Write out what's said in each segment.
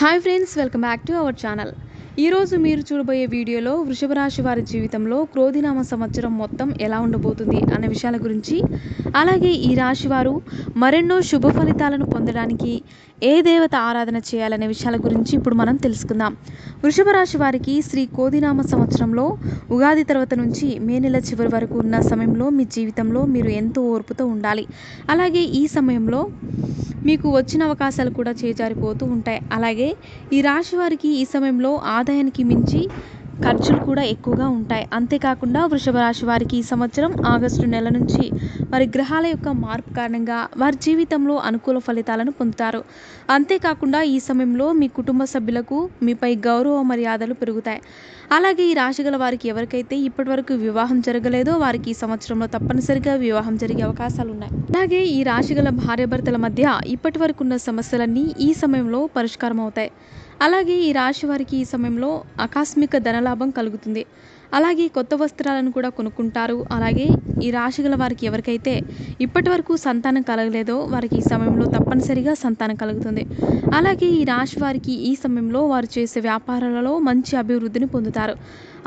Hi friends, welcome back to our channel. ఈరోజు మీరు చూడబోయే వీడియోలో వృషభ రాశి వారి జీవితంలో క్రోధినామ సంవత్సరం మొత్తం ఎలా ఉండబోతుంది అనే విషయాల గురించి, అలాగే ఈ రాశి వారు మరెన్నో శుభ ఫలితాలను పొందడానికి ఏ దేవత ఆరాధన చేయాలనే విషయాల గురించి ఇప్పుడు మనం తెలుసుకుందాం. వృషభ రాశి వారికి శ్రీ క్రోధినామ సంవత్సరంలో ఉగాది తర్వాత నుంచి మే నెల చివరి వరకు ఉన్న సమయంలో మీ జీవితంలో మీరు ఎంతో ఓర్పుతో ఉండాలి. అలాగే ఈ సమయంలో మీకు వచ్చిన అవకాశాలు కూడా చేజారిపోతూ ఉంటాయి. అలాగే ఈ రాశి వారికి ఈ సమయంలో ఆదాయానికి మించి ఖర్చులు కూడా ఎక్కువగా ఉంటాయి. అంతేకాకుండా వృషభ రాశి వారికి ఈ సంవత్సరం ఆగస్టు నెల నుంచి వారి గ్రహాల యొక్క మార్పు కారణంగా వారి జీవితంలో అనుకూల ఫలితాలను పొందుతారు. అంతేకాకుండా ఈ సమయంలో మీ కుటుంబ సభ్యులకు మీపై గౌరవ మర్యాదలు పెరుగుతాయి. అలాగే ఈ రాశి గల వారికి ఎవరికైతే ఇప్పటివరకు వివాహం జరగలేదో వారికి ఈ సంవత్సరంలో తప్పనిసరిగా వివాహం జరిగే అవకాశాలు ఉన్నాయి. అలాగే ఈ రాశి గల భార్యాభర్తల మధ్య ఇప్పటి వరకు ఉన్న సమస్యలన్నీ ఈ సమయంలో పరిష్కారం అవుతాయి. అలాగే ఈ రాశి వారికి ఈ సమయంలో ఆకస్మిక ధనలాభం కలుగుతుంది. అలాగే కొత్త వస్త్రాలను కూడా కొనుక్కుంటారు. అలాగే ఈ రాశి గల వారికి ఎవరికైతే ఇప్పటి వరకు సంతానం కలగలేదో వారికి ఈ సమయంలో తప్పనిసరిగా సంతానం కలుగుతుంది. అలాగే ఈ రాశి వారికి ఈ సమయంలో వారు చేసే వ్యాపారాలలో మంచి అభివృద్ధిని పొందుతారు.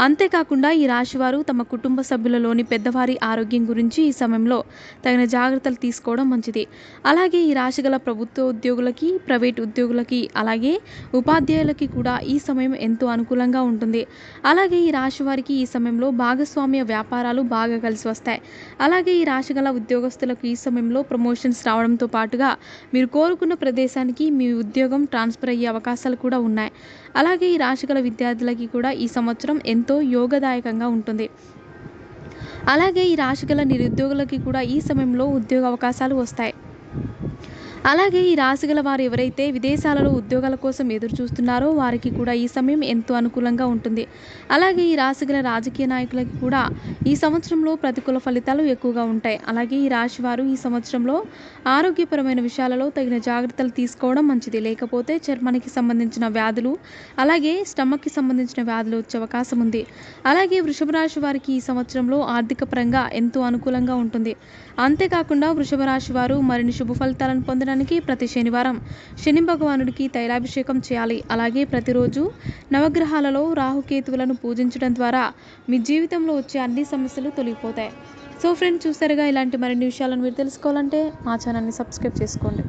అంతేకాకుండా ఈ రాశివారు తమ కుటుంబ సభ్యులలోని పెద్దవారి ఆరోగ్యం గురించి ఈ సమయంలో తగిన జాగ్రత్తలు తీసుకోవడం మంచిది. అలాగే ఈ రాశి గల ప్రభుత్వ ఉద్యోగులకి, ప్రైవేట్ ఉద్యోగులకి, అలాగే ఉపాధ్యాయులకి కూడా ఈ సమయం ఎంతో అనుకూలంగా ఉంటుంది. అలాగే ఈ రాశి వారికి ఈ సమయంలో భాగస్వామ్య వ్యాపారాలు బాగా కలిసి వస్తాయి. అలాగే ఈ రాశి గల ఉద్యోగస్తులకు ఈ సమయంలో ప్రమోషన్స్ రావడంతో పాటుగా మీరు కోరుకున్న ప్రదేశానికి మీ ఉద్యోగం ట్రాన్స్ఫర్ అయ్యే అవకాశాలు కూడా ఉన్నాయి. అలాగే ఈ రాశి గల విద్యార్థులకి కూడా ఈ సంవత్సరం ఎంతో యోగదాయకంగా ఉంటుంది. అలాగే ఈ రాశి గల నిరుద్యోగులకి కూడా ఈ సమయంలో ఉద్యోగ అవకాశాలు వస్తాయి. అలాగే ఈ రాశి గల వారు ఎవరైతే విదేశాలలో ఉద్యోగాల కోసం ఎదురు చూస్తున్నారో వారికి కూడా ఈ సమయం ఎంతో అనుకూలంగా ఉంటుంది. అలాగే ఈ రాశి గల రాజకీయ నాయకులకి కూడా ఈ సంవత్సరంలో ప్రతికూల ఫలితాలు ఎక్కువగా ఉంటాయి. అలాగే ఈ రాశి వారు ఈ సంవత్సరంలో ఆరోగ్యపరమైన విషయాలలో తగిన జాగ్రత్తలు తీసుకోవడం మంచిది. లేకపోతే చర్మానికి సంబంధించిన వ్యాధులు, అలాగే స్టమక్కి సంబంధించిన వ్యాధులు వచ్చే అవకాశం ఉంది. అలాగే వృషభ రాశి వారికి ఈ సంవత్సరంలో ఆర్థిక పరంగా ఎంతో అనుకూలంగా ఉంటుంది. అంతేకాకుండా వృషభ రాశి వారు మరిన్ని శుభ ఫలితాలను పొందడానికి ప్రతి శనివారం శని భగవానుడికి తైలాభిషేకం చేయాలి. అలాగే ప్రతిరోజు నవగ్రహాలలో రాహుకేతువులను పూజించడం ద్వారా మీ జీవితంలో వచ్చే అన్ని సమస్యలు తొలగిపోతాయి. సో ఫ్రెండ్స్, చూసారుగా, ఇలాంటి మరిన్ని విషయాలను మీరు తెలుసుకోవాలంటే మా ఛానల్ని సబ్స్క్రైబ్ చేసుకోండి.